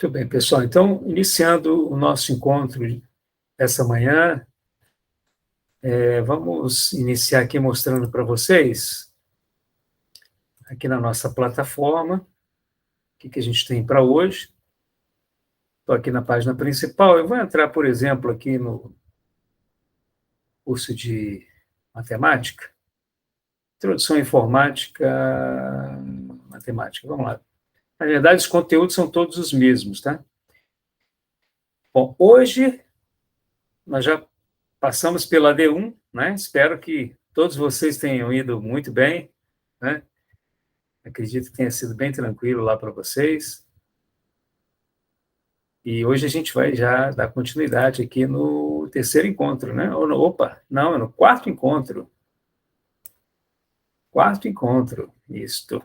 Muito bem, pessoal. Então, iniciando o nosso encontro essa manhã, vamos iniciar aqui mostrando para vocês, aqui na nossa plataforma, o que a gente tem para hoje. Estou aqui na página principal. Eu vou entrar, por exemplo, aqui no curso de matemática, introdução à informática, matemática. Vamos lá. Na verdade, os conteúdos são todos os mesmos, tá? Bom, hoje nós já passamos pela D1, né? Espero que todos vocês tenham ido muito bem, né? Acredito que tenha sido bem tranquilo lá para vocês. E hoje a gente vai já dar continuidade aqui no terceiro encontro, né? Não, é no quarto encontro. Quarto encontro, isto.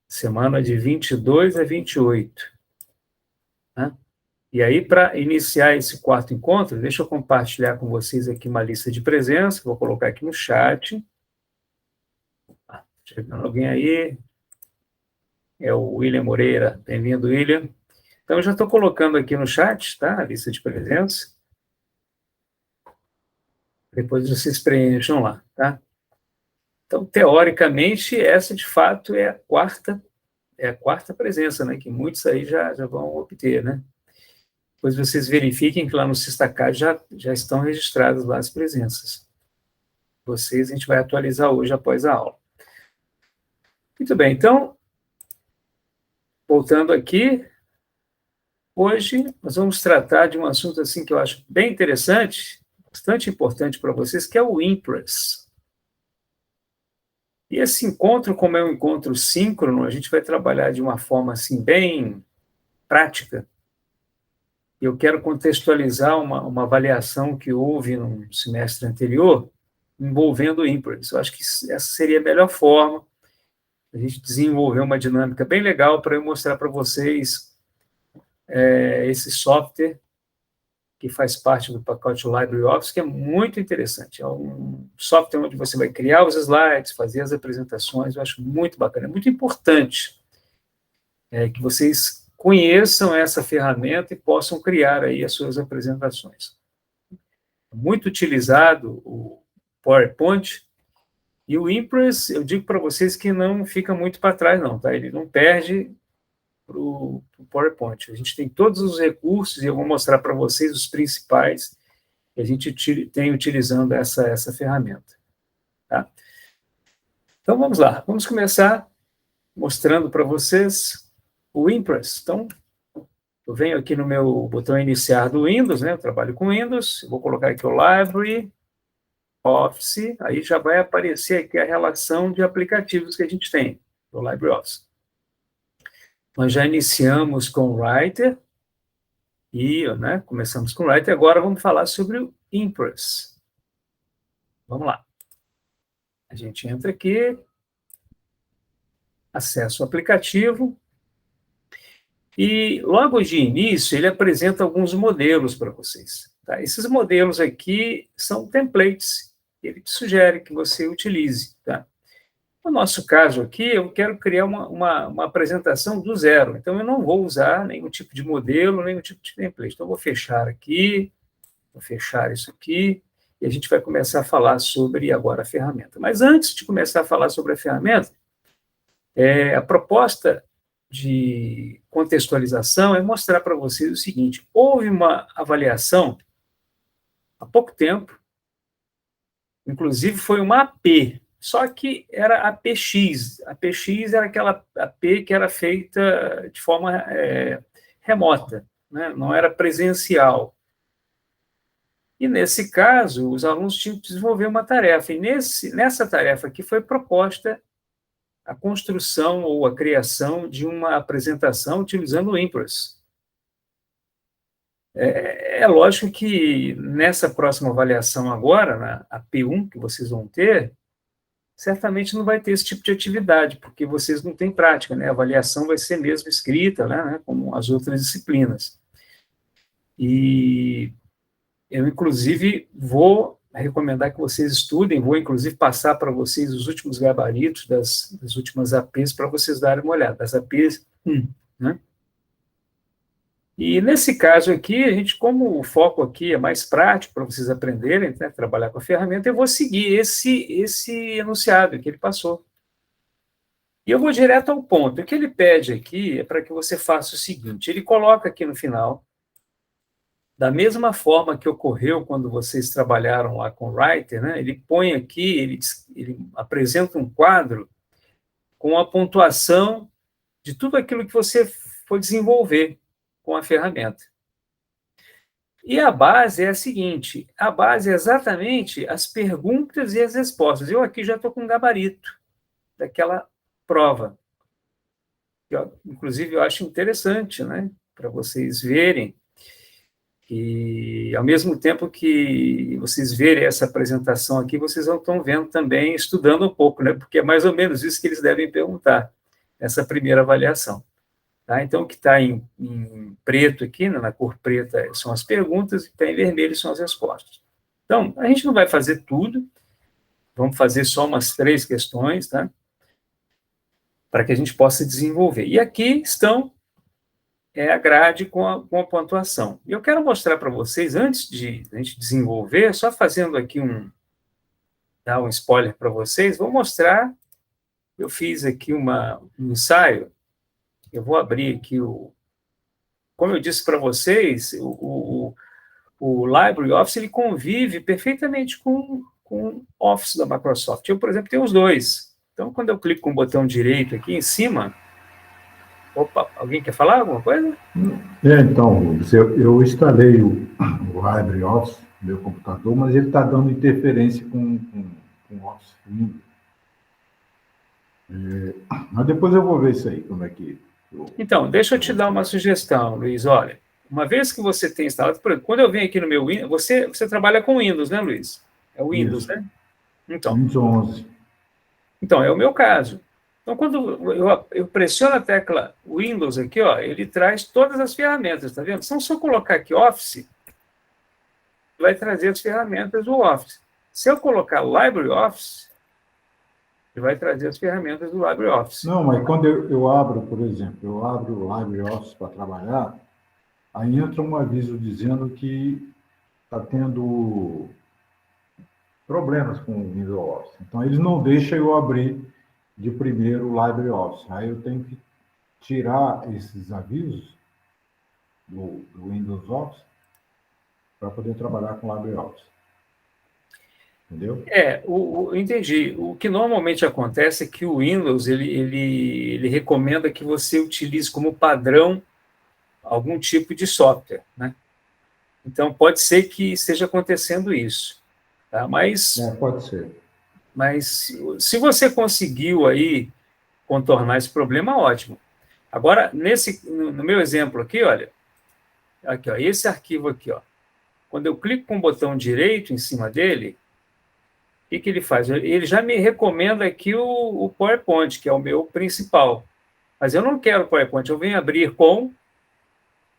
Semana de 22 a 28. Né? E aí, para iniciar esse quarto encontro, deixa eu compartilhar com vocês aqui uma lista de presença, vou colocar aqui no chat. Chegando alguém aí. É o William Moreira. Bem-vindo, William. Então, eu já estou colocando aqui no chat, tá? A lista de presença. Depois vocês preencham lá, tá? Então, teoricamente, essa, de fato, é a quarta presença, né? Que muitos aí já vão obter, né? Depois vocês verifiquem que lá no Sistacad já estão registradas lá as presenças. Vocês a gente vai atualizar hoje após a aula. Muito bem, então, voltando aqui, hoje nós vamos tratar de um assunto assim que eu acho bem interessante, bastante importante para vocês, que é o Impress. E esse encontro, como é um encontro síncrono, a gente vai trabalhar de uma forma assim bem prática. Eu quero contextualizar uma avaliação que houve no semestre anterior envolvendo o Impress. Eu acho que essa seria a melhor forma a gente desenvolver uma dinâmica bem legal para eu mostrar para vocês esse software que faz parte do pacote LibreOffice, que é muito interessante. É um software onde você vai criar os slides, fazer as apresentações, eu acho muito bacana. É muito importante que vocês conheçam essa ferramenta e possam criar aí as suas apresentações. Muito utilizado o PowerPoint, e o Impress, eu digo para vocês que não fica muito para trás, não, tá? Ele não perde para o PowerPoint. A gente tem todos os recursos, e eu vou mostrar para vocês os principais que a gente tem utilizando essa ferramenta. Tá? Então, vamos lá. Vamos começar mostrando para vocês o Impress. Então, eu venho aqui no meu botão iniciar do Windows, né? Eu trabalho com Windows, vou colocar aqui o Library, Office, aí já vai aparecer aqui a relação de aplicativos que a gente tem do LibreOffice. Nós já iniciamos com o Writer, começamos com o Writer, agora vamos falar sobre o Impress. Vamos lá. A gente entra aqui, acessa o aplicativo, e logo de início ele apresenta alguns modelos para vocês. Tá? Esses modelos aqui são templates, ele te sugere que você utilize. Tá? No nosso caso aqui, eu quero criar uma apresentação do zero, então eu não vou usar nenhum tipo de modelo, nenhum tipo de template. Então, eu vou fechar aqui, vou fechar isso aqui, e a gente vai começar a falar sobre agora a ferramenta. Mas antes de começar a falar sobre a ferramenta, a proposta de contextualização é mostrar para vocês o seguinte: houve uma avaliação há pouco tempo, inclusive foi uma AP, só que era APX. APX era aquela AP que era feita de forma remota, né? Não era presencial. E, nesse caso, os alunos tinham que desenvolver uma tarefa. E nessa tarefa aqui foi proposta a construção ou a criação de uma apresentação utilizando o Impress. É lógico que nessa próxima avaliação agora, na AP1 que vocês vão ter, certamente não vai ter esse tipo de atividade, porque vocês não têm prática, né? A avaliação vai ser mesmo escrita, né? Como as outras disciplinas. E eu, inclusive, vou recomendar que vocês estudem, vou, inclusive, passar para vocês os últimos gabaritos das últimas APs para vocês darem uma olhada, das APs 1, né? E nesse caso aqui, a gente, como o foco aqui é mais prático para vocês aprenderem, né, trabalhar com a ferramenta, eu vou seguir esse enunciado que ele passou. E eu vou direto ao ponto. O que ele pede aqui é para que você faça o seguinte: ele coloca aqui no final, da mesma forma que ocorreu quando vocês trabalharam lá com o Writer, né, ele põe aqui, ele apresenta um quadro com a pontuação de tudo aquilo que você foi desenvolver com a ferramenta. E a base é a seguinte: a base é exatamente as perguntas e as respostas. Eu aqui já estou com um gabarito daquela prova. Inclusive, eu acho interessante, né, para vocês verem. E, ao mesmo tempo que vocês verem essa apresentação aqui, vocês vão estão vendo também, estudando um pouco, né, porque é mais ou menos isso que eles devem perguntar, essa primeira avaliação. Tá? Então, o que está em preto aqui, né, na cor preta, são as perguntas, e o que está em vermelho são as respostas. Então, a gente não vai fazer tudo, vamos fazer só umas 3 questões, tá? Para que a gente possa desenvolver. E aqui estão a grade com a pontuação. E eu quero mostrar para vocês, antes de a gente desenvolver, só fazendo aqui dar um spoiler para vocês, vou mostrar, eu fiz aqui um ensaio, eu vou abrir aqui como eu disse para vocês, o LibreOffice ele convive perfeitamente com o Office da Microsoft. Eu, por exemplo, tenho os dois. Então, quando eu clico com o botão direito aqui em cima... Opa, alguém quer falar alguma coisa? Então, Rubens, eu instalei o LibreOffice no meu computador, mas ele está dando interferência com o Office Windows. Mas depois eu vou ver isso aí, como é que... Então, deixa eu te dar uma sugestão, Luiz. Olha, uma vez que você tem instalado, por exemplo, quando eu venho aqui no meu Windows, você trabalha com Windows, né, Luiz? É o Windows, Isso. né? Então, Windows 11. Então, é o meu caso. Então, quando eu pressiono a tecla Windows aqui, ó, ele traz todas as ferramentas, tá vendo? Então, se eu colocar aqui Office, vai trazer as ferramentas do Office. Se eu colocar LibreOffice, ele vai trazer as ferramentas do LibreOffice. Não, mas quando eu abro, por exemplo, eu abro o LibreOffice para trabalhar, aí entra um aviso dizendo que está tendo problemas com o Windows Office. Então, eles não deixam eu abrir de primeiro o LibreOffice. Aí eu tenho que tirar esses avisos do Windows Office para poder trabalhar com o LibreOffice. Entendeu? Entendi. O que normalmente acontece é que o Windows ele recomenda que você utilize como padrão algum tipo de software, né? Então, pode ser que esteja acontecendo isso. Tá? Pode ser. Mas se você conseguiu aí contornar esse problema, ótimo. Agora, no meu exemplo aqui, olha, aqui, ó, esse arquivo aqui, ó, quando eu clico com o botão direito em cima dele, o que ele faz? Ele já me recomenda aqui o PowerPoint, que é o meu principal. Mas eu não quero o PowerPoint, eu venho abrir com...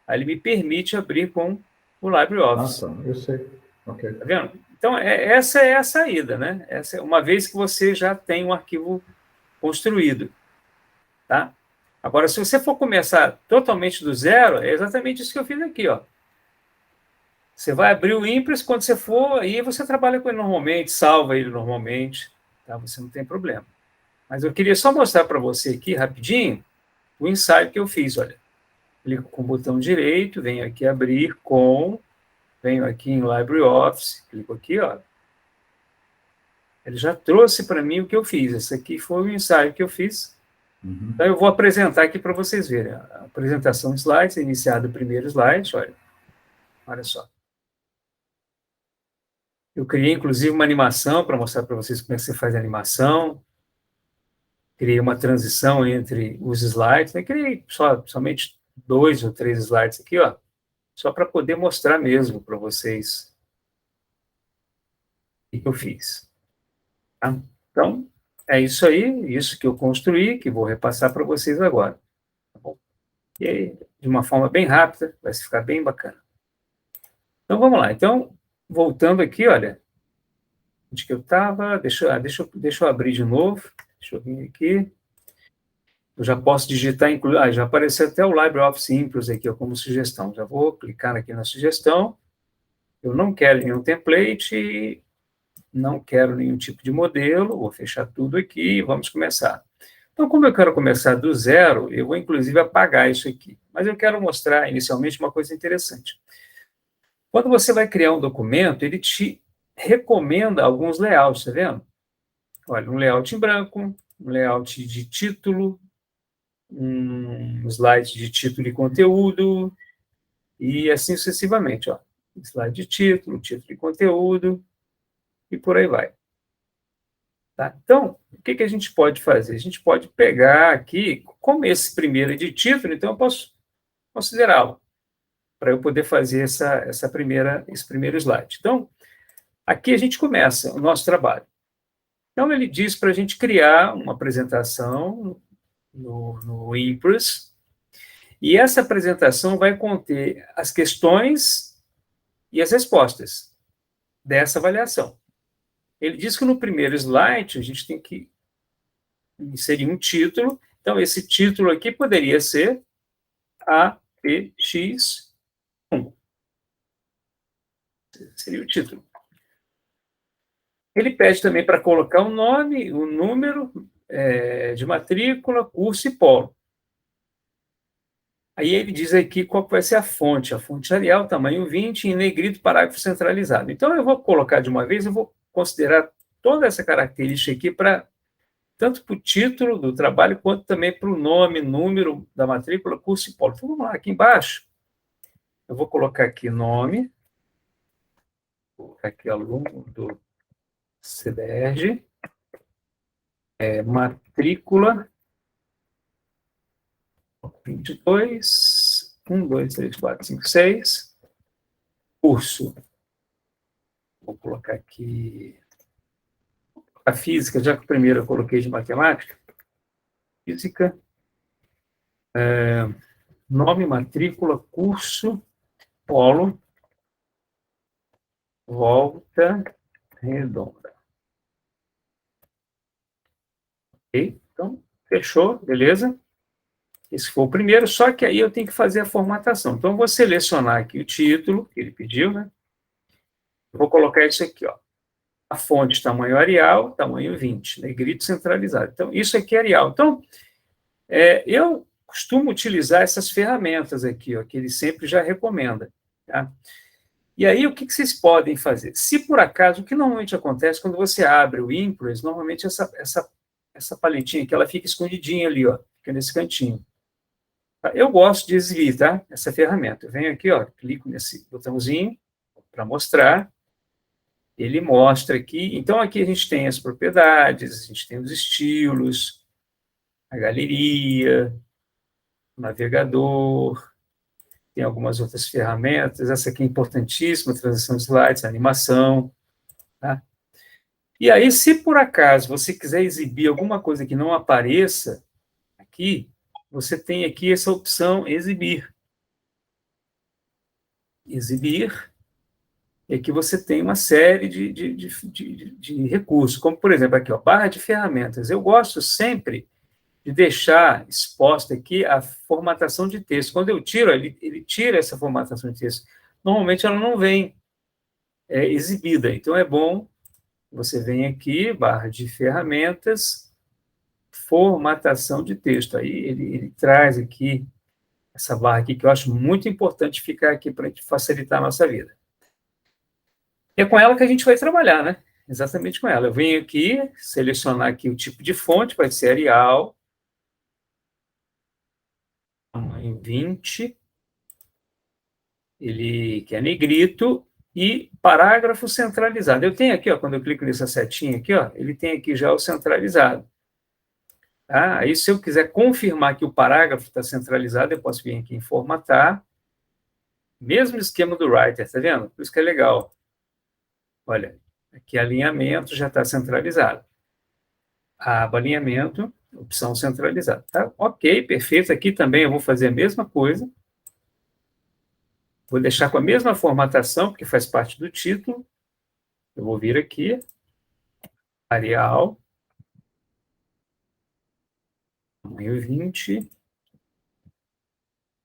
Aí ele me permite abrir com o LibreOffice. Ah, tá, eu sei. Ok. Tá vendo? Então, essa é a saída, né? Uma vez que você já tem um arquivo construído, tá? Agora, se você for começar totalmente do zero, é exatamente isso que eu fiz aqui, ó. Você vai abrir o Impress, quando você for, aí você trabalha com ele normalmente, salva ele normalmente, tá? Você não tem problema. Mas eu queria só mostrar para você aqui, rapidinho, o ensaio que eu fiz, olha. Clico com o botão direito, venho aqui abrir com, venho aqui em LibreOffice, clico aqui, ó. Ele já trouxe para mim o que eu fiz. Esse aqui foi o ensaio que eu fiz. Uhum. Então, eu vou apresentar aqui para vocês verem. A apresentação de slides, iniciado o primeiro slide, olha só. Eu criei, inclusive, uma animação para mostrar para vocês como é que você faz a animação. Criei uma transição entre os slides. Eu criei somente 2 ou 3 slides aqui, ó, só para poder mostrar mesmo para vocês o que eu fiz. Tá? Então, é isso aí, isso que eu construí, que vou repassar para vocês agora. Tá bom? E aí, de uma forma bem rápida, vai ficar bem bacana. Então, vamos lá. Então, voltando aqui, olha, onde que eu estava? Deixa eu abrir de novo. Deixa eu vir aqui. Eu já posso digitar, já apareceu até o LibreOffice Impress aqui, ó, como sugestão. Já vou clicar aqui na sugestão. Eu não quero nenhum template, não quero nenhum tipo de modelo, vou fechar tudo aqui e vamos começar. Então, como eu quero começar do zero, eu vou, inclusive, apagar isso aqui. Mas eu quero mostrar, inicialmente, uma coisa interessante. Quando você vai criar um documento, ele te recomenda alguns layouts, tá vendo? Olha, um layout em branco, um layout de título, um slide de título e conteúdo, e assim sucessivamente, ó. Slide de título, título e conteúdo, e por aí vai. Tá? Então, o que a gente pode fazer? A gente pode pegar aqui, como esse primeiro é de título, então eu posso considerá-lo, para eu poder fazer esse primeiro slide. Então, aqui a gente começa o nosso trabalho. Então, ele diz para a gente criar uma apresentação no Impress, e essa apresentação vai conter as questões e as respostas dessa avaliação. Ele diz que no primeiro slide a gente tem que inserir um título. Então, esse título aqui poderia ser APX1. Seria o título. Ele pede também para colocar o nome, o número de matrícula, curso e polo. Aí ele diz aqui qual vai ser a fonte Arial, tamanho 20, em negrito, parágrafo centralizado. Então, eu vou colocar de uma vez, eu vou considerar toda essa característica aqui tanto para o título do trabalho, quanto também para o nome, número da matrícula, curso e polo. Então, vamos lá, aqui embaixo, eu vou colocar aqui nome, vou colocar aqui aluno do CDERJ, matrícula 22, 1, 2, 3, 4, 5, 6, curso, vou colocar aqui a física, já que o primeiro eu coloquei de matemática, física, nome, matrícula, curso, polo, volta redonda. Ok? Então, fechou, beleza? Esse foi o primeiro, só que aí eu tenho que fazer a formatação. Então, eu vou selecionar aqui o título que ele pediu, né? Eu vou colocar isso aqui, ó. A fonte, tamanho Arial, tamanho 20, negrito centralizado. Então, isso aqui é Arial. Então, eu costumo utilizar essas ferramentas aqui, ó, que ele sempre já recomenda, tá? E aí, o que vocês podem fazer? Se por acaso, o que normalmente acontece quando você abre o Impress, normalmente essa paletinha aqui, ela fica escondidinha ali, ó, fica nesse cantinho. Eu gosto de exibir, tá? Essa ferramenta. Eu venho aqui, ó, clico nesse botãozinho para mostrar. Ele mostra aqui. Então, aqui a gente tem as propriedades, a gente tem os estilos, a galeria, o navegador, tem algumas outras ferramentas. Essa aqui é importantíssima, transição de slides, animação, tá? E aí, se por acaso você quiser exibir alguma coisa que não apareça aqui, você tem aqui essa opção exibir. Exibir, e aqui você tem uma série de recursos, como, por exemplo, aqui, ó, barra de ferramentas. Eu gosto sempre de deixar exposta aqui a formatação de texto. Quando eu tiro, ele tira essa formatação de texto. Normalmente ela não vem exibida, então é bom você vem aqui, barra de ferramentas, formatação de texto. Aí ele traz aqui essa barra aqui, que eu acho muito importante ficar aqui para facilitar a nossa vida. E é com ela que a gente vai trabalhar, né? Exatamente com ela. Eu venho aqui, selecionar aqui o tipo de fonte, vai ser Arial, tamanho 20, ele que é negrito, e parágrafo centralizado. Eu tenho aqui, ó, quando eu clico nessa setinha aqui, ó, ele tem aqui já o centralizado. Tá? Aí, se eu quiser confirmar que o parágrafo está centralizado, eu posso vir aqui em formatar. Mesmo esquema do Writer, tá vendo? Por isso que é legal. Olha, aqui alinhamento já está centralizado. A aba alinhamento, opção centralizada. Tá? Ok, perfeito. Aqui também eu vou fazer a mesma coisa. Vou deixar com a mesma formatação, porque faz parte do título. Eu vou vir aqui, Arial, tamanho 20.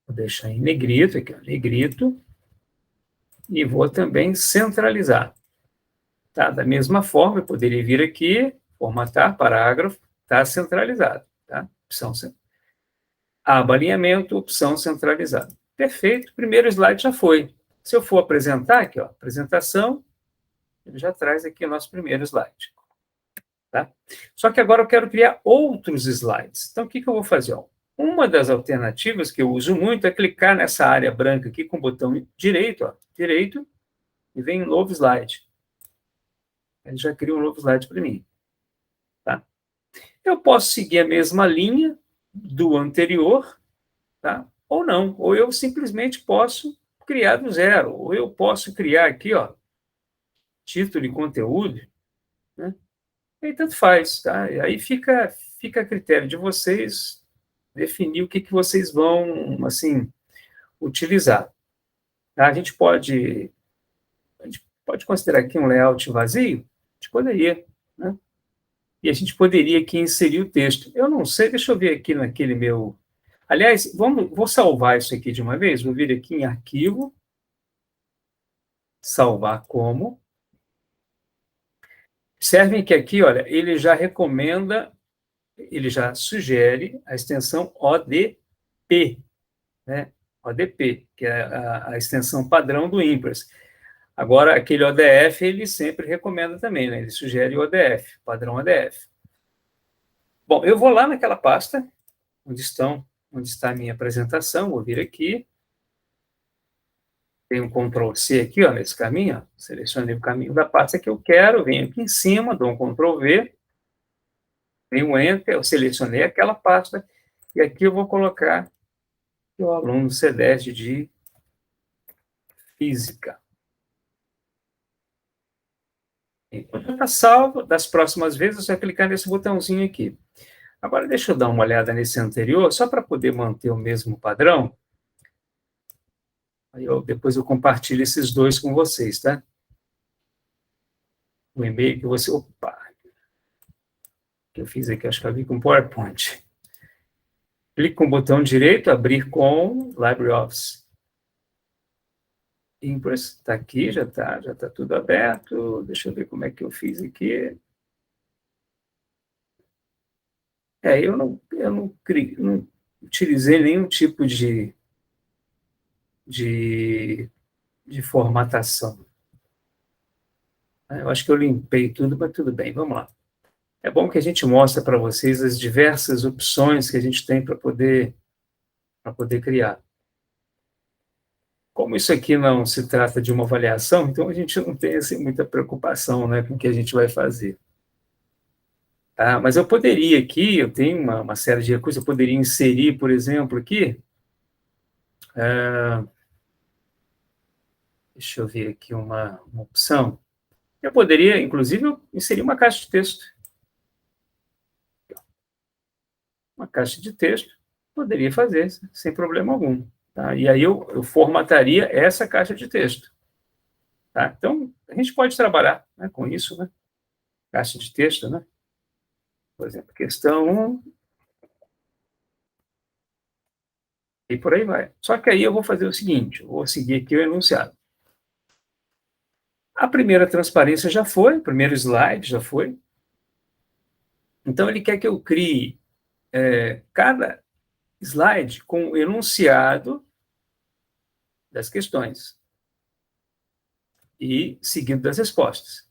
Vou deixar em negrito, aqui, ó, negrito. E vou também centralizar. Tá? Da mesma forma, eu poderia vir aqui, formatar, parágrafo, está centralizado. Tá? Opção aba alinhamento, opção centralizada. Perfeito, primeiro slide já foi. Se eu for apresentar aqui, ó, apresentação, ele já traz aqui o nosso primeiro slide. Tá? Só que agora eu quero criar outros slides. Então, o que eu vou fazer? Ó? Uma das alternativas que eu uso muito é clicar nessa área branca aqui com o botão direito, ó, direito, e vem um novo slide. Ele já cria um novo slide para mim. Tá? Eu posso seguir a mesma linha do anterior, tá? Ou não, ou eu simplesmente posso criar do zero, ou eu posso criar aqui, ó, título e conteúdo, né? E tanto faz, tá? E aí fica a critério de vocês definir o que vocês vão, assim, utilizar. Tá? A gente pode considerar aqui um layout vazio? A gente poderia, né? E a gente poderia aqui inserir o texto. Eu não sei, deixa eu ver aqui naquele meu... Aliás, vou salvar isso aqui de uma vez, vou vir aqui em arquivo, salvar como. Observem que aqui, olha, ele já recomenda, ele já sugere a extensão ODP, né? ODP, que é a extensão padrão do Impress. Agora, aquele ODF, ele sempre recomenda também, né? Ele sugere o ODF, padrão ODF. Bom, eu vou lá naquela pasta onde está a minha apresentação, vou vir aqui. Tem um Ctrl+C aqui, ó, nesse caminho, ó. Selecionei o caminho da pasta que eu quero, venho aqui em cima, dou um Ctrl+V, tenho um Enter, eu selecionei aquela pasta, e aqui eu vou colocar o aluno C10 de Física. Está salvo, das próximas vezes, é só clicar nesse botãozinho aqui. Agora, deixa eu dar uma olhada nesse anterior, só para poder manter o mesmo padrão. Aí depois eu compartilho esses dois com vocês, tá? O e-mail que você... Opa! Que eu fiz aqui, acho que eu vi com PowerPoint. Clique com o botão direito, abrir com LibreOffice. Impress está aqui, já está tudo aberto. Deixa eu ver como é que eu fiz aqui. Eu não utilizei nenhum tipo de formatação. Eu acho que eu limpei tudo, mas tudo bem, vamos lá. É bom que a gente mostre para vocês as diversas opções que a gente tem para poder criar. Como isso aqui não se trata de uma avaliação, então a gente não tem assim, muita preocupação, né, com o que a gente vai fazer. Tá? Mas eu poderia aqui, eu tenho uma série de recursos, eu poderia inserir, por exemplo, aqui... deixa eu ver aqui uma opção. Eu poderia, inclusive, inserir uma caixa de texto. Uma caixa de texto, poderia fazer, sem problema algum. Tá? E aí eu formataria essa caixa de texto. Tá? Então, a gente pode trabalhar, né, com isso, né? Caixa de texto, né? Por exemplo, questão 1. E por aí vai. Só que aí eu vou fazer o seguinte, eu vou seguir aqui o enunciado. A primeira transparência já foi, o primeiro slide já foi. Então, ele quer que eu crie cada slide com o enunciado das questões e seguindo das respostas.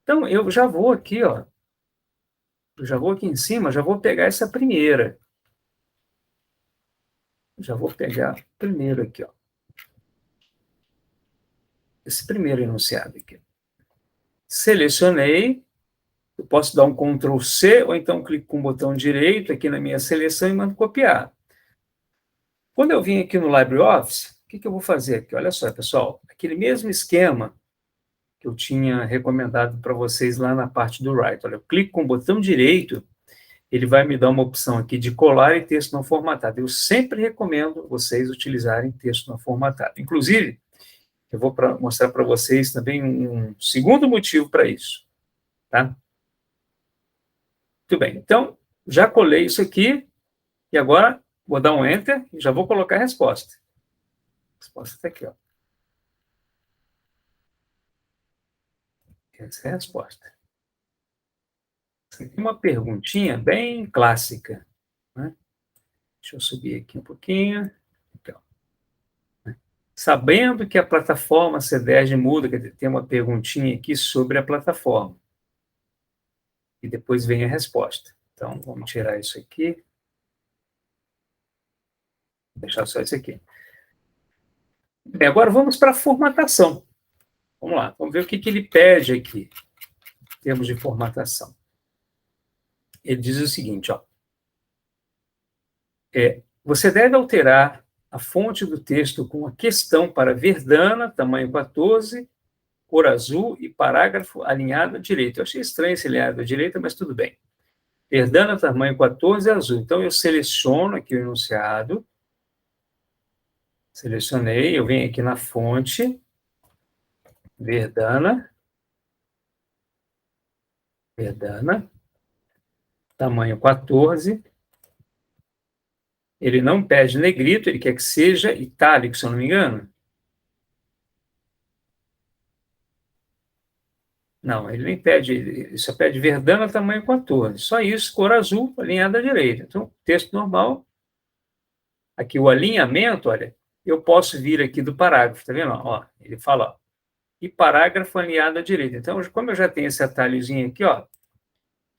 Então, eu já vou aqui, ó, eu já vou aqui em cima, já vou pegar essa primeira. Já vou pegar primeiro aqui, ó. Esse primeiro enunciado aqui. Selecionei, eu posso dar um Ctrl+C, ou então clico com o botão direito aqui na minha seleção e mando copiar. Quando eu vim aqui no LibreOffice, o que eu vou fazer aqui? Olha só, pessoal, aquele mesmo esquema que eu tinha recomendado para vocês lá na parte do Write. Olha, eu clico com o botão direito, ele vai me dar uma opção aqui de colar e texto não formatado. Eu sempre recomendo vocês utilizarem texto não formatado. Inclusive, eu vou mostrar para vocês também um segundo motivo para isso. Tá? Muito bem, então, já colei isso aqui, E agora, vou dar um Enter e já vou colocar a resposta. A resposta está aqui, ó. Essa é a resposta. Aqui é uma perguntinha bem clássica, né? Deixa eu subir aqui um pouquinho. Então, sabendo que a plataforma CDERJ muda, quer dizer, tem uma perguntinha aqui sobre a plataforma. E depois vem a resposta. Então, vamos tirar isso aqui. Vou deixar só isso aqui. Bem, agora vamos para a formatação. Vamos lá, vamos ver o que ele pede aqui, em termos de formatação. Ele diz o seguinte, ó. Você deve alterar a fonte do texto com a questão para Verdana, tamanho 14, cor azul e parágrafo alinhado à direita. Eu achei estranho esse alinhado à direita, mas tudo bem. Verdana, tamanho 14, azul. Então, eu seleciono aqui o enunciado. Selecionei, eu venho aqui na fonte. Verdana, tamanho 14. Ele não pede negrito, ele quer que seja itálico, se eu não me engano. Não, ele nem pede, ele só pede Verdana, tamanho 14. Só isso, cor azul, alinhada à direita. Então, texto normal. Aqui o alinhamento, olha, eu posso vir aqui do parágrafo, tá vendo? Ó, ele fala, ó, e parágrafo alinhado à direita. Então, como eu já tenho esse atalhozinho aqui, ó,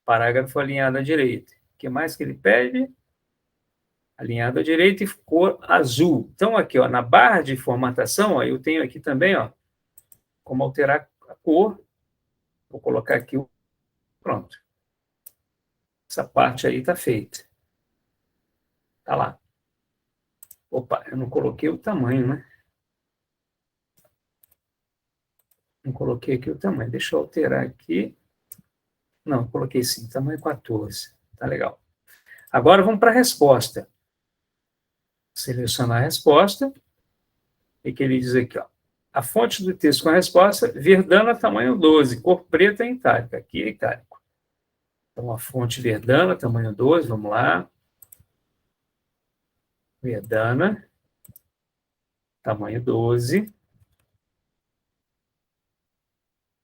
parágrafo alinhado à direita. O que mais que ele pede? Alinhado à direita e cor azul. Então, aqui, ó, na barra de formatação, ó, eu tenho aqui também, ó, como alterar a cor. Vou colocar aqui, pronto. Essa parte aí está feita. Está lá. Opa, eu não coloquei o tamanho, né? Não coloquei aqui o tamanho. Deixa eu alterar aqui. Não, coloquei sim, tamanho 14. Tá legal. Agora vamos para a resposta. Selecionar a resposta. E que ele diz aqui, ó. A fonte do texto com a resposta, Verdana, tamanho 12, cor preta em itálico. Aqui é itálico. Então, a fonte Verdana, tamanho 12, vamos lá. Verdana, tamanho 12.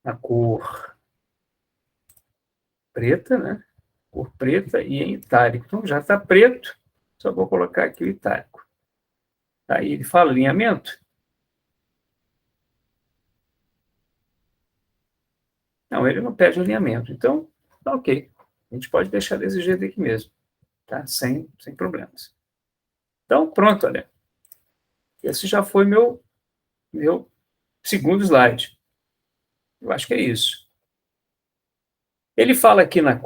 A cor preta, né? Cor preta e em itálico. Então, já está preto, só vou colocar aqui o itálico. Aí ele fala alinhamento. Não, ele não pede alinhamento. Então, tá ok. A gente pode deixar desse jeito aqui mesmo, tá? Sem problemas. Então, pronto, olha. Esse já foi meu segundo slide. Eu acho que é isso. Ele fala aqui no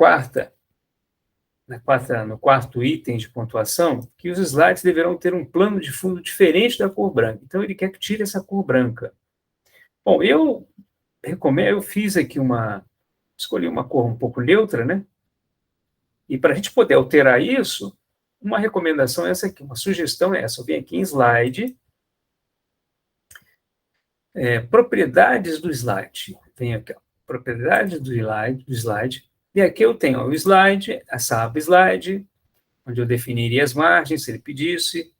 quarto item de pontuação, que os slides deverão ter um plano de fundo diferente da cor branca. Então, ele quer que tire essa cor branca. Bom, eu recomendo, eu fiz aqui escolhi uma cor um pouco neutra, né? E para a gente poder alterar isso, uma recomendação é essa aqui, uma sugestão é essa. Eu venho aqui em slide, propriedades do slide. Venho aqui, ó, propriedades do slide. E aqui eu tenho o slide, essa aba slide, onde eu definiria as margens, se ele pedisse,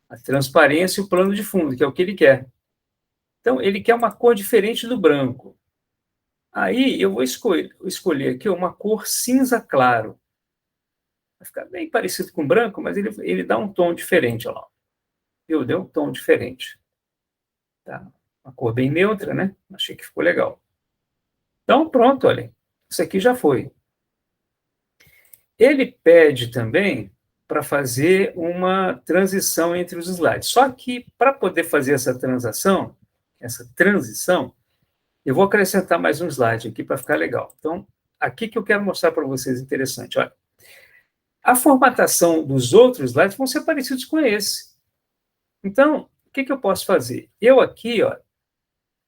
a transparência e o plano de fundo, que é o que ele quer. Então, ele quer uma cor diferente do branco. Aí, eu vou escolher aqui uma cor cinza claro. Vai ficar bem parecido com branco, mas ele dá um tom diferente, olha lá. Deu um tom diferente. Tá? Uma cor bem neutra, né? Achei que ficou legal. Então, pronto, olha. Isso aqui já foi. Ele pede também para fazer uma transição entre os slides. Só que, para poder fazer essa transição, eu vou acrescentar mais um slide aqui para ficar legal. Então, aqui que eu quero mostrar para vocês interessante. Olha, a formatação dos outros slides vão ser parecidos com esse. Então, o que eu posso fazer? Eu aqui, ó,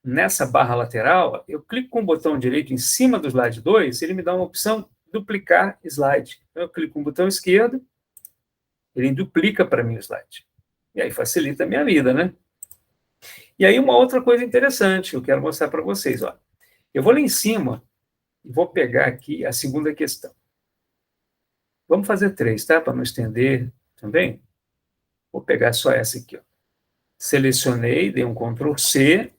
nessa barra lateral, eu clico com o botão direito em cima do slide 2, ele me dá uma opção duplicar slide. Então, eu clico com o botão esquerdo, ele duplica para mim o slide. E aí facilita a minha vida, né? E aí uma outra coisa interessante que eu quero mostrar para vocês. Ó. Eu vou lá em cima e vou pegar aqui a segunda questão. Vamos fazer 3, tá? Para não estender também. Vou pegar só essa aqui, ó. Selecionei, dei um Ctrl C.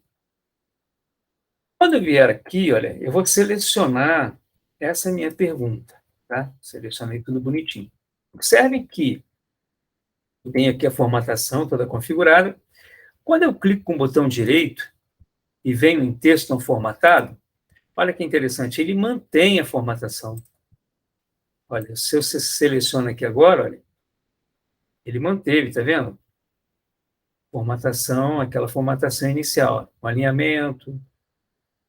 Quando eu vier aqui, olha, eu vou selecionar essa minha pergunta, tá? Selecionei tudo bonitinho. Observe que eu tenho aqui a formatação toda configurada. Quando eu clico com o botão direito e venho em texto não formatado, olha que interessante, ele mantém a formatação. Olha, se eu seleciono aqui agora, olha, ele manteve, tá vendo? Formatação, aquela formatação inicial, o alinhamento,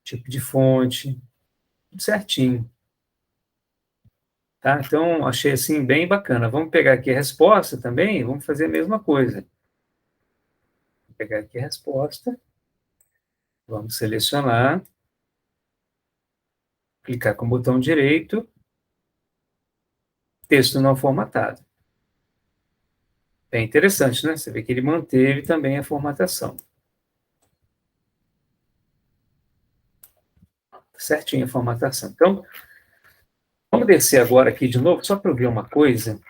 tipo de fonte, tudo certinho. Tá? Então, achei assim bem bacana. Vamos pegar aqui a resposta também e vamos fazer a mesma coisa. Vou pegar aqui a resposta, vamos selecionar, clicar com o botão direito, texto não formatado. Bem interessante, né? Você vê que ele manteve também a formatação. Certinho a formatação. Então, vamos descer agora aqui de novo, só para eu ver uma coisa.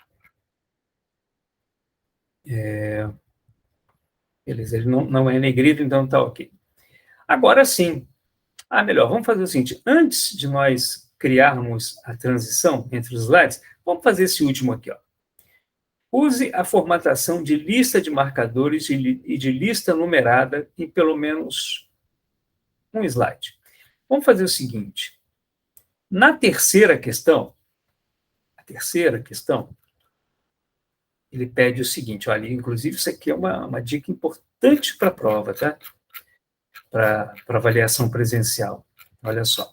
Beleza, ele não é negrido, então tá ok. Agora sim. Melhor, vamos fazer o seguinte. Antes de nós criarmos a transição entre os slides, vamos fazer esse último aqui, ó. Use a formatação de lista de marcadores e de lista numerada em pelo menos um slide. Vamos fazer o seguinte. Na terceira questão, ele pede o seguinte, olha, inclusive isso aqui é uma dica importante para a prova, tá? Para avaliação presencial. Olha só.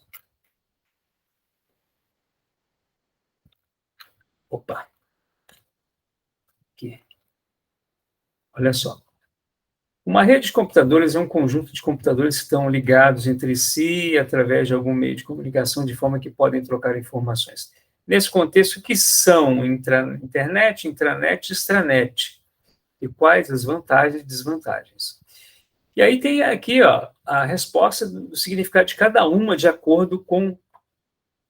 Opa. Aqui. Olha só. Uma rede de computadores é um conjunto de computadores que estão ligados entre si através de algum meio de comunicação de forma que podem trocar informações. Nesse contexto, o que são internet, intranet e extranet? E quais as vantagens e desvantagens? E aí tem aqui, ó, a resposta do significado de cada uma de acordo com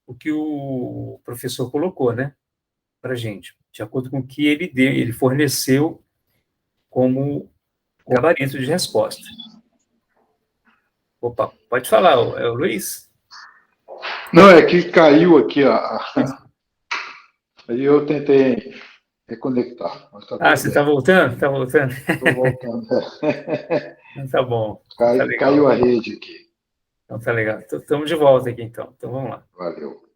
o que o professor colocou, né, para a gente, de acordo com o que ele forneceu como gabarito de resposta. Opa, pode falar, é o Luiz? Não, é que caiu aqui, aí eu tentei reconectar. Mas tá Você está voltando? Está voltando? Estou voltando. Então, tá bom. Tá legal. Caiu a rede aqui. Então tá legal. Estamos de volta aqui, então. Então vamos lá. Valeu.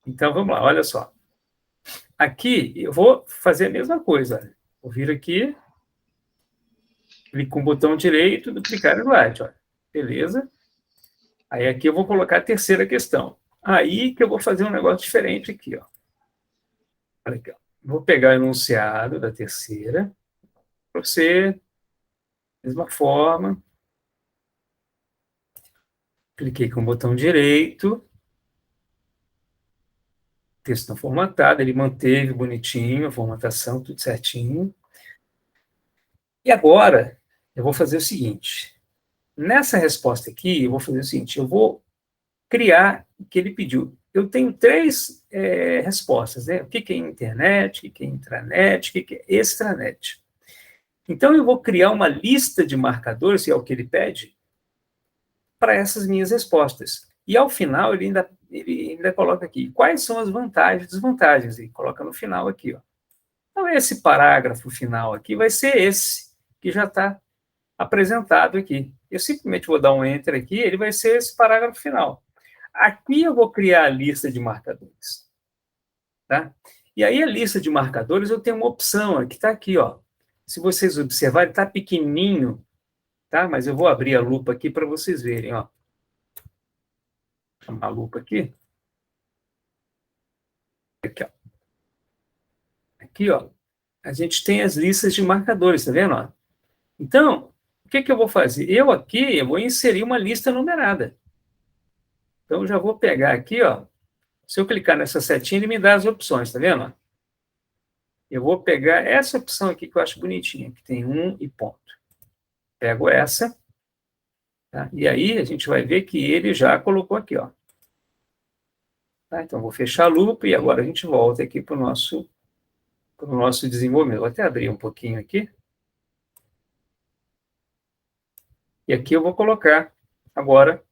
Então vamos lá, olha só. Aqui eu vou fazer a mesma coisa. Olha. Vou vir aqui, clico com o botão direito, duplicar o slide. Olha. Beleza? Aí aqui eu vou colocar a terceira questão. Aí que eu vou fazer um negócio diferente aqui, ó. Olha aqui, ó. Vou pegar o enunciado da terceira, para você, mesma forma. Cliquei com o botão direito. Texto não formatado, ele manteve bonitinho a formatação, tudo certinho. E agora, eu vou fazer o seguinte. Nessa resposta aqui, eu vou fazer o seguinte, eu vou criar o que ele pediu. Eu tenho três respostas, né? O que é internet, o que é intranet, o que é extranet. Então, eu vou criar uma lista de marcadores, que é o que ele pede, para essas minhas respostas. E, ao final, ele ainda coloca aqui quais são as vantagens e desvantagens. Ele coloca no final aqui, ó. Então, esse parágrafo final aqui vai ser esse, que já está apresentado aqui. Eu simplesmente vou dar um Enter aqui, ele vai ser esse parágrafo final. Aqui eu vou criar a lista de marcadores. Tá? E aí, a lista de marcadores, eu tenho uma opção, que está aqui, ó. Se vocês observarem, está pequenininho, tá? Mas eu vou abrir a lupa aqui para vocês verem, ó. Vou chamar a lupa aqui. Aqui, ó. Aqui, ó. A gente tem as listas de marcadores, tá vendo? Ó? Então, o que eu vou fazer? Eu vou inserir uma lista numerada. Então, eu já vou pegar aqui, ó. Se eu clicar nessa setinha, ele me dá as opções, tá vendo? Eu vou pegar essa opção aqui que eu acho bonitinha, que tem 1 e ponto. Pego essa, tá? E aí a gente vai ver que ele já colocou aqui, ó. Tá? Então, vou fechar a lupa e agora a gente volta aqui para o nosso para o nosso desenvolvimento. Vou até abrir um pouquinho aqui. E aqui eu vou colocar agora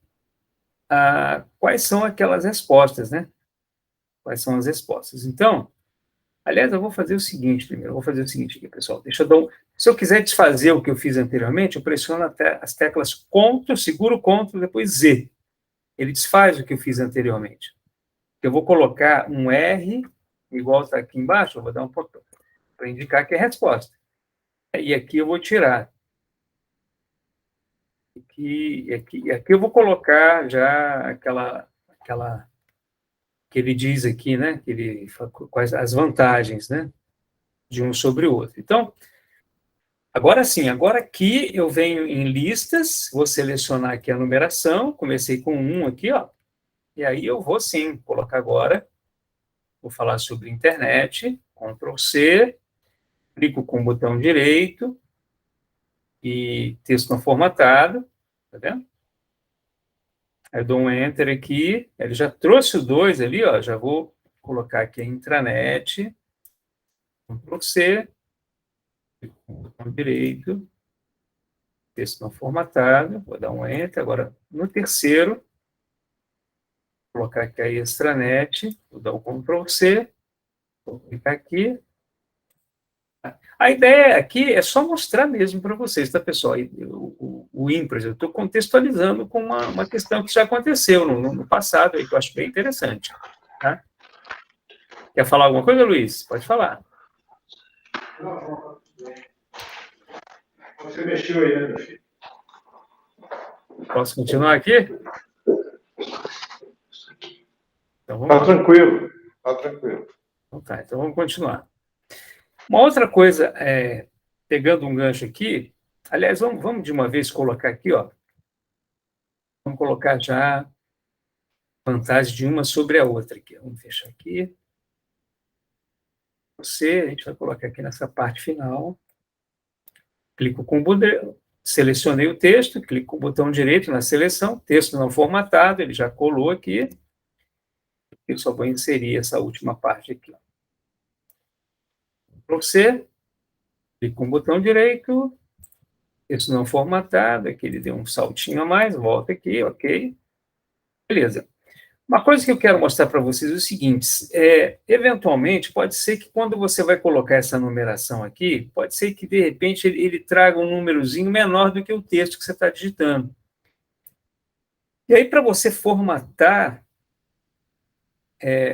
quais são aquelas respostas, né? Quais são as respostas. Então, aliás, eu vou fazer o seguinte primeiro. Eu vou fazer o seguinte aqui, pessoal. Deixa eu dar Se eu quiser desfazer o que eu fiz anteriormente, eu pressiono até as teclas CTRL, seguro CTRL, depois Z. Ele desfaz o que eu fiz anteriormente. Eu vou colocar um R, igual está aqui embaixo, eu vou dar um ponto para indicar que é a resposta. E aqui eu vou tirar. Aqui eu vou colocar já aquela que ele diz aqui, né? Quais as vantagens, né? De um sobre o outro. Então, agora sim, agora aqui eu venho em listas, vou selecionar aqui a numeração, comecei com 1 aqui, ó. E aí eu vou sim colocar agora, vou falar sobre internet, Ctrl C, clico com o botão direito e texto não formatado, tá vendo? Aí eu dou um Enter aqui, ele já trouxe o 2 ali, ó, já vou colocar aqui a intranet, Ctrl C, com o botão direito, texto não formatado, vou dar um Enter, agora no terceiro, vou colocar aqui a extranet, vou dar o Ctrl C, vou clicar aqui. A ideia aqui é só mostrar mesmo para vocês, tá, pessoal? O IMPRES, eu estou contextualizando com uma questão que já aconteceu no passado, aí, que eu acho bem interessante. Tá? Quer falar alguma coisa, Luiz? Pode falar. Não, você mexeu aí, né, meu filho? Posso continuar aqui? Então, vamos Tá lá. tranquilo, tá tranquilo. Então vamos continuar. Uma outra coisa, pegando um gancho aqui, aliás, vamos de uma vez colocar aqui, ó. Vamos colocar já vantagem de uma sobre a outra aqui. Vamos fechar aqui. A gente vai colocar aqui nessa parte final. Clico com o botão, selecionei o texto, clico com o botão direito na seleção, texto não formatado, ele já colou aqui. Eu só vou inserir essa última parte aqui. Ctrl C, clico com o botão direito, texto não formatado, aqui ele deu um saltinho a mais, volta aqui, ok. Beleza. Uma coisa que eu quero mostrar para vocês é o seguinte, eventualmente, pode ser que quando você vai colocar essa numeração aqui, pode ser que, de repente, ele traga um númerozinho menor do que o texto que você está digitando. E aí, para você formatar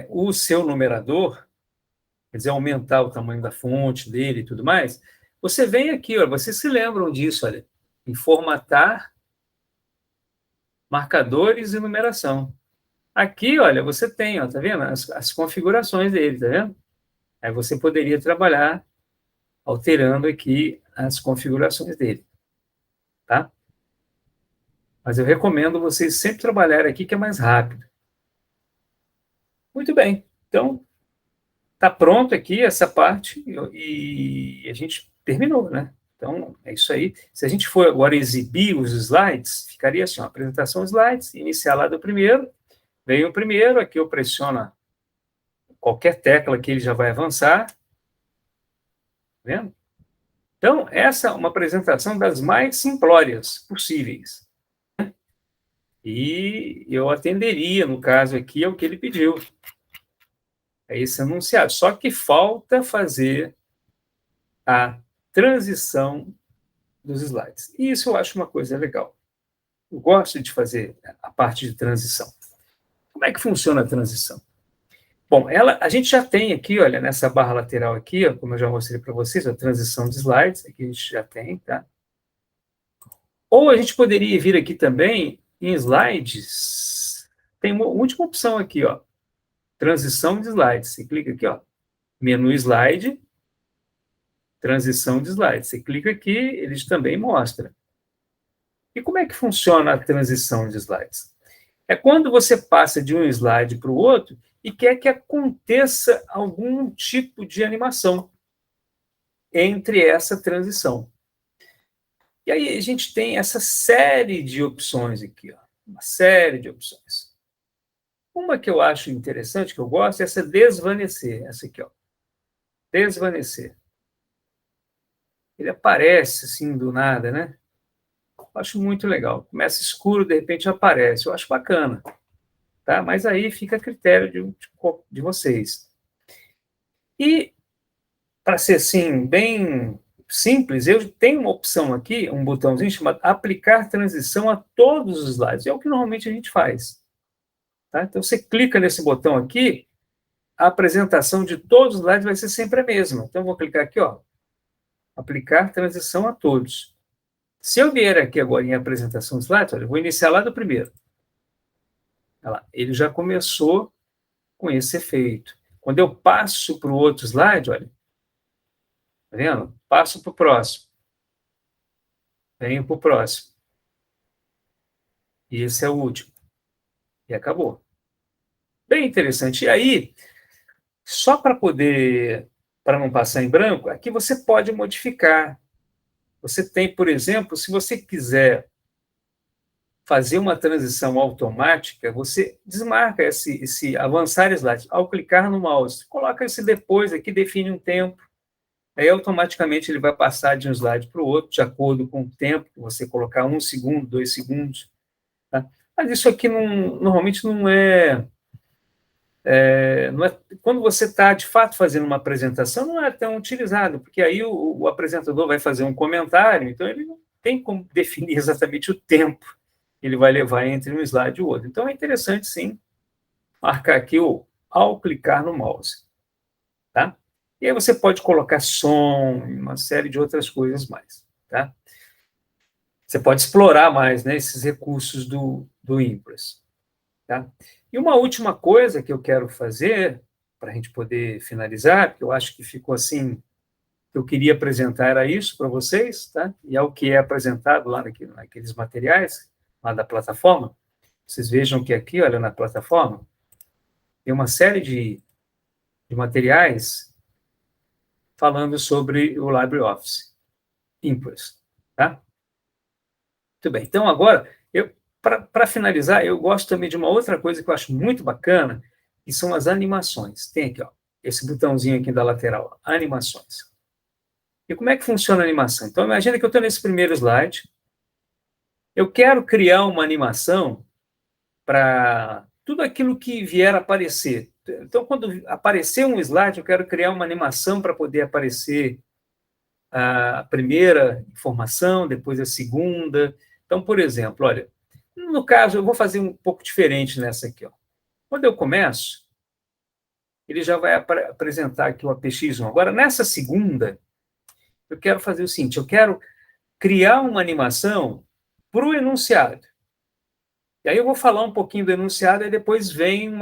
o seu numerador, quer dizer, aumentar o tamanho da fonte dele e tudo mais, você vem aqui, ó, vocês se lembram disso, olha, em formatar marcadores e numeração. Aqui, olha, você tem, ó, tá vendo? As configurações dele, tá vendo? Aí você poderia trabalhar alterando aqui as configurações dele, tá? Mas eu recomendo vocês sempre trabalharem aqui, que é mais rápido. Muito bem. Então, tá pronto aqui essa parte e a gente terminou, né? Então, é isso aí. Se a gente for agora exibir os slides, ficaria assim, ó, apresentação slides, iniciar lá do primeiro, vem o primeiro, aqui eu pressiono qualquer tecla que ele já vai avançar, tá vendo? Então, essa é uma apresentação das mais simplórias possíveis. E eu atenderia, no caso aqui, ao que ele pediu. É esse anunciado. Só que falta fazer a transição dos slides. E isso eu acho uma coisa legal. Eu gosto de fazer a parte de transição. Como é que funciona a transição? Bom, a gente já tem aqui, olha, nessa barra lateral aqui, ó, como eu já mostrei para vocês, a transição de slides, aqui a gente já tem, tá? Ou a gente poderia vir aqui também em slides, tem uma última opção aqui, ó, transição de slides. Você clica aqui, ó, menu slide, transição de slides. Você clica aqui, ele também mostra. E como é que funciona a transição de slides? É quando você passa de um slide para o outro e quer que aconteça algum tipo de animação entre essa transição. E aí a gente tem essa série de opções aqui, ó, uma série de opções. Uma que eu acho interessante, que eu gosto, é essa desvanecer, essa aqui, ó. desvanecer. Ele aparece, assim, do nada, né? Eu acho muito legal. Começa escuro, de repente aparece. Eu acho bacana. Tá? Mas aí fica a critério de vocês. E, para ser assim, bem simples, eu tenho uma opção aqui, um botãozinho chamado aplicar transição a todos os slides. É o que normalmente a gente faz. Tá? Então, você clica nesse botão aqui, a apresentação de todos os slides vai ser sempre a mesma. Então, eu vou clicar aqui, ó, aplicar transição a todos. Se eu vier aqui agora em apresentação de slides, olha, eu vou iniciar lá do primeiro. Olha lá, ele já começou com esse efeito. Quando eu passo para o outro slide, olha, tá vendo? Passo para o próximo. Venho para o próximo. E esse é o último. E acabou. Bem interessante. E aí, só para não passar em branco, aqui você pode modificar. Você tem, por exemplo, se você quiser fazer uma transição automática, você desmarca esse avançar slide. Ao clicar no mouse, coloca esse depois aqui, define um tempo. Aí, automaticamente, ele vai passar de um slide para o outro, de acordo com o tempo que você colocar, 1 segundo, 2 segundos. Tá? Mas isso aqui normalmente não é, quando você está, de fato, fazendo uma apresentação, não é tão utilizado, porque aí o apresentador vai fazer um comentário, então ele não tem como definir exatamente o tempo que ele vai levar entre um slide e o outro. Então, é interessante, sim, marcar aqui ao clicar no mouse. Tá? E aí você pode colocar som, uma série de outras coisas mais. Tá? Você pode explorar mais, né, esses recursos do Impress. Tá? E uma última coisa que eu quero fazer, para a gente poder finalizar, porque eu acho que ficou assim, que eu queria apresentar era isso para vocês, tá? E é o que é apresentado lá naqueles materiais, lá da plataforma. Vocês vejam que aqui, olha, na plataforma, tem uma série de materiais falando sobre o LibreOffice Impress, tá? Muito bem. Então, agora, para finalizar, eu gosto também de uma outra coisa que eu acho muito bacana, que são as animações. Tem aqui, ó, esse botãozinho aqui da lateral, ó, animações. E como é que funciona a animação? Então, imagina que eu estou nesse primeiro slide, eu quero criar uma animação para tudo aquilo que vier a aparecer. Então, quando aparecer um slide, eu quero criar uma animação para poder aparecer a primeira informação, depois a segunda. Então, por exemplo, olha, no caso, eu vou fazer um pouco diferente nessa aqui. Ó. Quando eu começo, ele já vai apresentar aqui o APX1. Agora, nessa segunda, eu quero fazer o seguinte, eu quero criar uma animação para o enunciado. E aí eu vou falar um pouquinho do enunciado e depois vem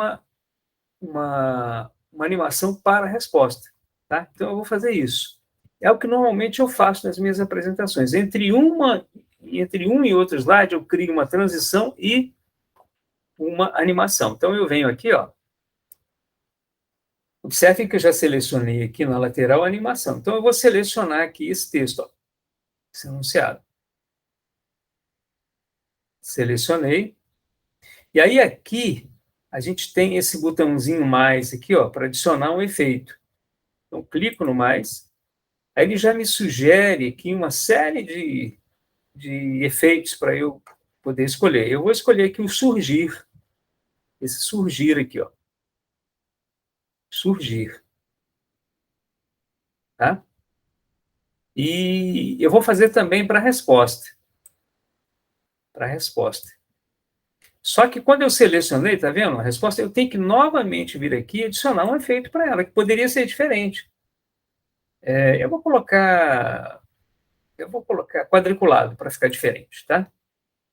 uma animação para a resposta. Tá? Então, eu vou fazer isso. É o que normalmente eu faço nas minhas apresentações. Entre um e outro slide, eu crio uma transição e uma animação. Então, eu venho aqui, ó. Observem que eu já selecionei aqui na lateral a animação. Então, eu vou selecionar aqui esse texto, ó, esse enunciado. Selecionei. E aí, aqui, a gente tem esse botãozinho mais aqui, ó, para adicionar um efeito. Então, clico no mais. Aí ele já me sugere aqui uma série de efeitos para eu poder escolher. Eu vou escolher aqui o surgir. Esse surgir aqui, ó. Surgir. Tá? E eu vou fazer também para a resposta. Para a resposta. Só que quando eu selecionei, tá vendo? A resposta, eu tenho que novamente vir aqui e adicionar um efeito para ela, que poderia ser diferente. Eu vou colocar quadriculado para ficar diferente, tá?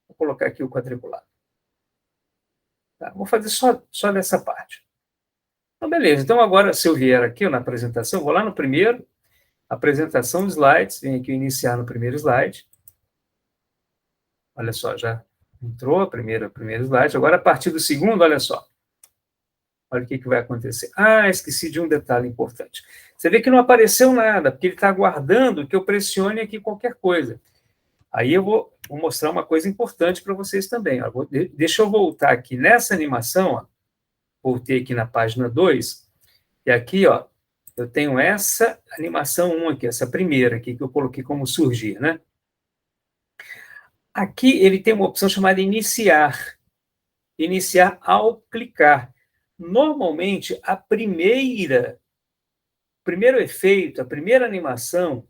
Vou colocar aqui o quadriculado. Tá? Vou fazer só dessa parte. Então, beleza. Então, agora, se eu vier aqui na apresentação, vou lá no primeiro, apresentação de slides, venho aqui iniciar no primeiro slide. Olha só, já entrou a primeiro slide. Agora, a partir do segundo, olha só. Olha o que vai acontecer. Esqueci de um detalhe importante. Você vê que não apareceu nada, porque ele está aguardando que eu pressione aqui qualquer coisa. Aí eu vou mostrar uma coisa importante para vocês também. Ó. Deixa eu voltar aqui nessa animação, ó. Voltei aqui na página 2, e aqui, ó, eu tenho essa animação 1 aqui, essa primeira aqui, que eu coloquei como surgir, né? Aqui ele tem uma opção chamada iniciar. Iniciar ao clicar. Normalmente, o primeiro efeito, a primeira animação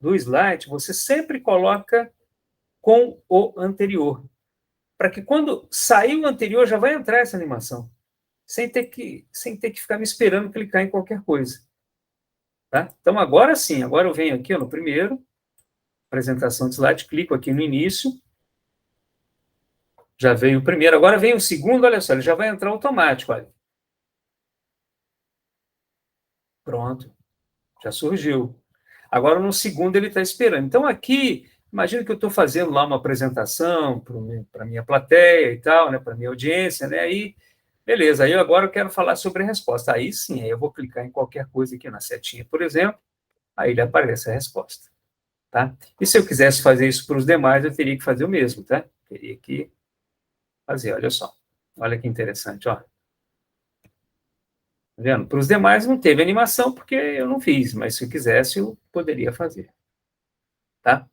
do slide, você sempre coloca com o anterior, para que quando sair o anterior já vai entrar essa animação, sem ter que ficar me esperando clicar em qualquer coisa. Tá? Então, agora sim, agora eu venho aqui no primeiro, apresentação de slide, clico aqui no início, já veio o primeiro, agora vem o segundo, olha só, ele já vai entrar automático, olha. Pronto, já surgiu. Agora, no segundo, ele está esperando. Então, aqui, imagina que eu estou fazendo lá uma apresentação para a minha plateia e tal, né, para a minha audiência, né, aí, beleza, aí agora eu quero falar sobre a resposta. Aí sim, aí eu vou clicar em qualquer coisa aqui na setinha, por exemplo, aí ele aparece a resposta. Tá? E se eu quisesse fazer isso para os demais, eu teria que fazer o mesmo, tá? Teria que fazer, olha só. Olha que interessante, ó. Tá vendo? Para os demais não teve animação porque eu não fiz, mas se eu quisesse, eu poderia fazer. Tá?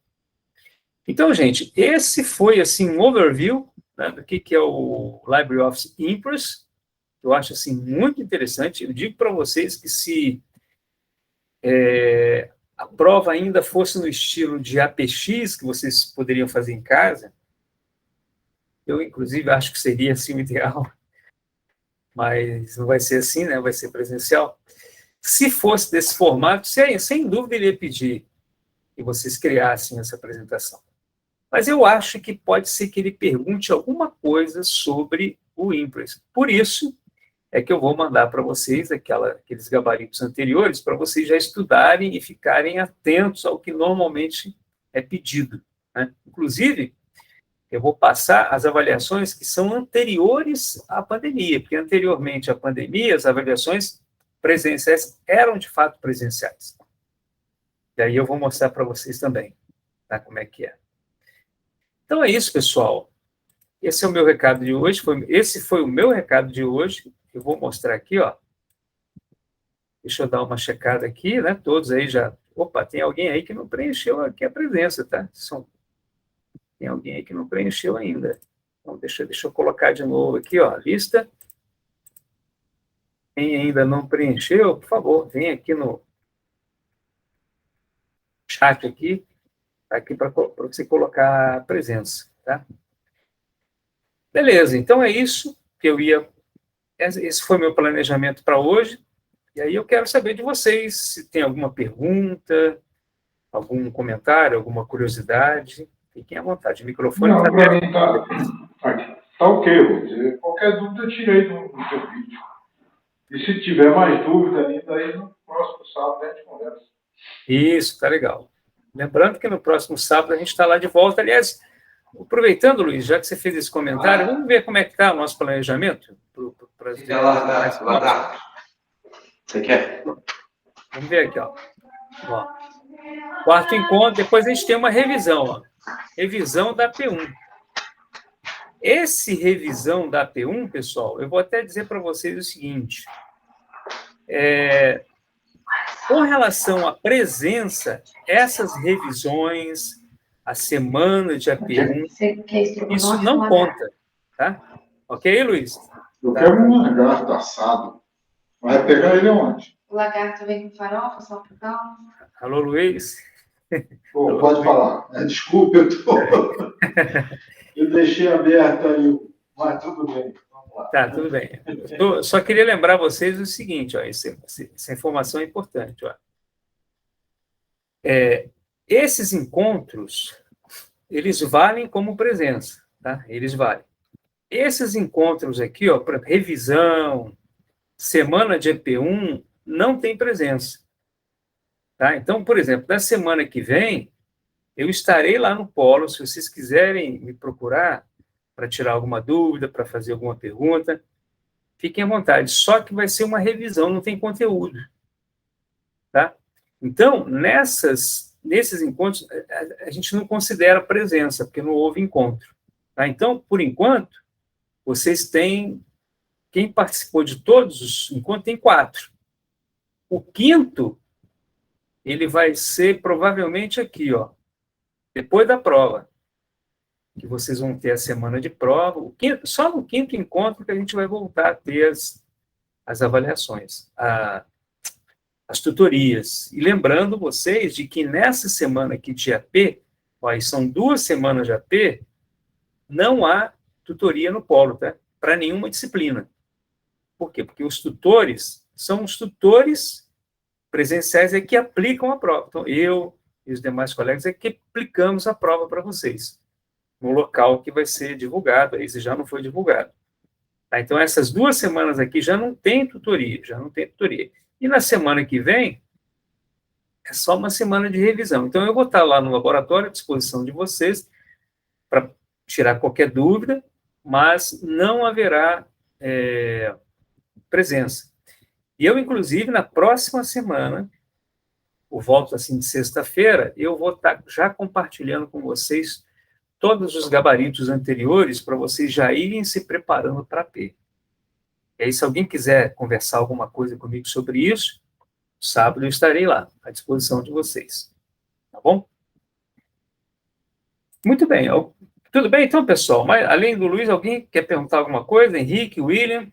Então, gente, esse foi, assim, um overview, né, do que é o LibreOffice Impress. Eu acho, assim, muito interessante. Eu digo para vocês que se a prova ainda fosse no estilo de APX, que vocês poderiam fazer em casa, eu, inclusive, acho que seria, assim, o ideal, mas não vai ser assim, né? Vai ser presencial. Se fosse desse formato, sem dúvida ele ia pedir que vocês criassem essa apresentação. Mas eu acho que pode ser que ele pergunte alguma coisa sobre o Impress. Por isso é que eu vou mandar para vocês aqueles gabaritos anteriores para vocês já estudarem e ficarem atentos ao que normalmente é pedido, né? Inclusive, eu vou passar as avaliações que são anteriores à pandemia, porque anteriormente à pandemia, as avaliações presenciais eram de fato presenciais. E aí eu vou mostrar para vocês também, tá, como é que é. Então é isso, pessoal. Esse é o meu recado de hoje. Esse foi o meu recado de hoje. Eu vou mostrar aqui, ó. Deixa eu dar uma checada aqui, né? Todos aí já... Opa, tem alguém aí que não preencheu aqui a presença, tá? Tem alguém aí que não preencheu ainda. Então, deixa eu colocar de novo aqui, ó, lista. Quem ainda não preencheu, por favor, vem aqui no chat aqui para você colocar a presença, tá? Beleza, então é isso que eu ia... Esse foi meu planejamento para hoje. E aí eu quero saber de vocês se tem alguma pergunta, algum comentário, alguma curiosidade. Fiquem à vontade, o microfone está aberto. Para mim tá ok, vou dizer. Qualquer dúvida eu tirei no seu vídeo. E se tiver mais dúvida ainda, aí no próximo sábado a gente conversa. Isso, tá legal. Lembrando que no próximo sábado a gente está lá de volta. Aliás, aproveitando, Luiz, já que você fez esse comentário, vamos ver como é que está o nosso planejamento? Fica lá, você quer? Vamos ver aqui, ó. Quarto encontro, depois a gente tem uma revisão, ó. Revisão da P1. Esse revisão da P1, pessoal, eu vou até dizer para vocês o seguinte. Com relação à presença, essas revisões, a semana de AP1, isso não conta, tá? Ok, Luiz? Eu quero um lagarto assado. Vai pegar ele aonde? O lagarto vem com farofa, salpicão. Alô, Luiz? Alô, pode Luiz. Falar. Desculpa, eu deixei aberto aí, mas tudo bem. Vamos lá. Tá, tudo bem. Só queria lembrar vocês o seguinte, ó, essa informação é importante. Ó. Esses encontros, eles valem como presença, tá? Eles valem. Esses encontros aqui, ó, para revisão, semana de EP1, não tem presença. Tá? Então, por exemplo, na semana que vem, eu estarei lá no Polo, se vocês quiserem me procurar para tirar alguma dúvida, para fazer alguma pergunta, fiquem à vontade. Só que vai ser uma revisão, não tem conteúdo. Tá? Então, nesses encontros, a gente não considera presença, porque não houve encontro. Tá? Então, por enquanto, vocês têm... Quem participou de todos os encontros tem 4. O quinto, ele vai ser provavelmente aqui, ó, depois da prova, que vocês vão ter a semana de prova. Só no quinto encontro que a gente vai voltar a ter as avaliações, as tutorias. E lembrando vocês de que nessa semana aqui de AP, ó, são 2 semanas de AP, não há tutoria no polo, tá? Para nenhuma disciplina. Por quê? Porque os tutores são os tutores presenciais que aplicam a prova. Então, eu e os demais colegas que aplicamos a prova para vocês, no local que vai ser divulgado, esse já não foi divulgado. Tá? Então, essas 2 semanas aqui já não tem tutoria, E na semana que vem, é só uma semana de revisão. Então, eu vou estar lá no laboratório à disposição de vocês para tirar qualquer dúvida, mas não haverá presença. E eu, inclusive, na próxima semana, por volta assim, de sexta-feira, eu vou estar já compartilhando com vocês todos os gabaritos anteriores para vocês já irem se preparando para a P. E aí, se alguém quiser conversar alguma coisa comigo sobre isso, sábado eu estarei lá, à disposição de vocês. Tá bom? Muito bem. Tudo bem, então, pessoal? Mas, além do Luiz, alguém quer perguntar alguma coisa? Henrique, William?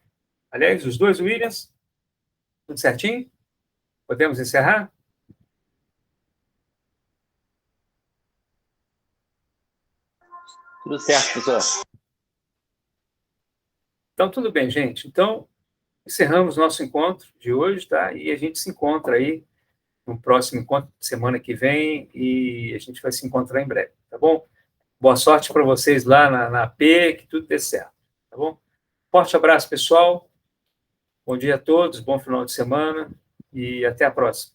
Aliás, os 2 Williams? Tudo certinho? Podemos encerrar? Tudo certo, professor. Então, tudo bem, gente. Então, encerramos nosso encontro de hoje, tá? E a gente se encontra aí no próximo encontro, semana que vem, e a gente vai se encontrar em breve, tá bom? Boa sorte para vocês lá na AP, que tudo dê certo, tá bom? Forte abraço, pessoal. Bom dia a todos, bom final de semana e até a próxima.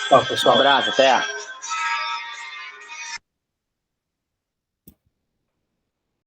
Tchau, pessoal. Um abraço, até.